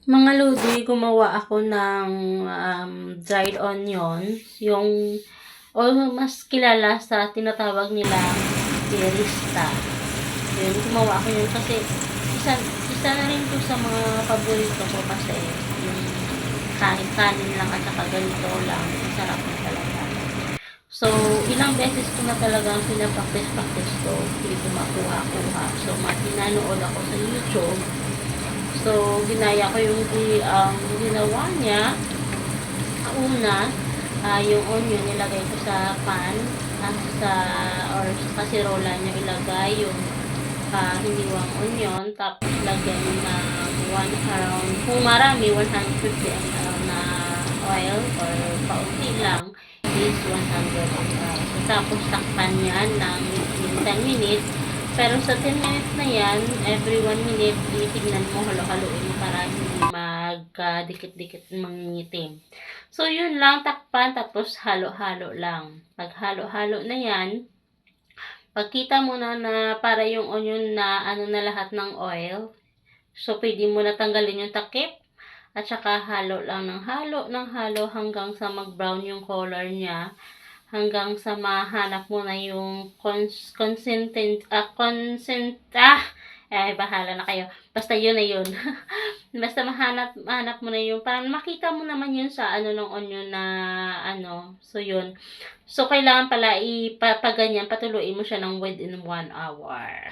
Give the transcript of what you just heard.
Mga lodi, gumawa ako ng dried onion, yung o mas kilala sa tinatawag nilang birista. Yun, gumawa ako yun kasi isa, isa na rin to sa mga paborito ko kasi yung kahit kanin lang at saka ganito lang, masarap na talaga. So, ilang beses ko na talagang pinapraktis-praktis to, hindi ko makuha-kuha. So, pinanood ako sa YouTube. So, ginaya ko yung ginawa niya. Una, yung onion nilagay ko sa pan, sa or sa kasirola niya ilagay yung hiniwang onion, tapos lagyan mo ng around, kung marami, 150 ml na oil or paunti lang is 100 ml. So, tapos takpan yan ng 10 minutes. Pero sa 10 minutes na yan, every 1 minute, titignan mo, halo-haloin mo para hindi magkadikit-dikit mangingitim. So, yun lang, takpan, tapos halo-halo lang. Pag halo-halo na yan, pagkita mo na para yung onion na ano na lahat ng oil, so pwede mo na tanggalin yung takip, at saka halo lang ng halo hanggang sa mag-brown yung color niya, hanggang sa mahanap mo na yung bahala na kayo. Basta yun na yun. Basta mahanap mo na yung, parang makita mo naman yun sa ano ng onion na ano. So, yun. So, kailangan pala ipapaganyan, patuluin mo siya ng within 1 hour.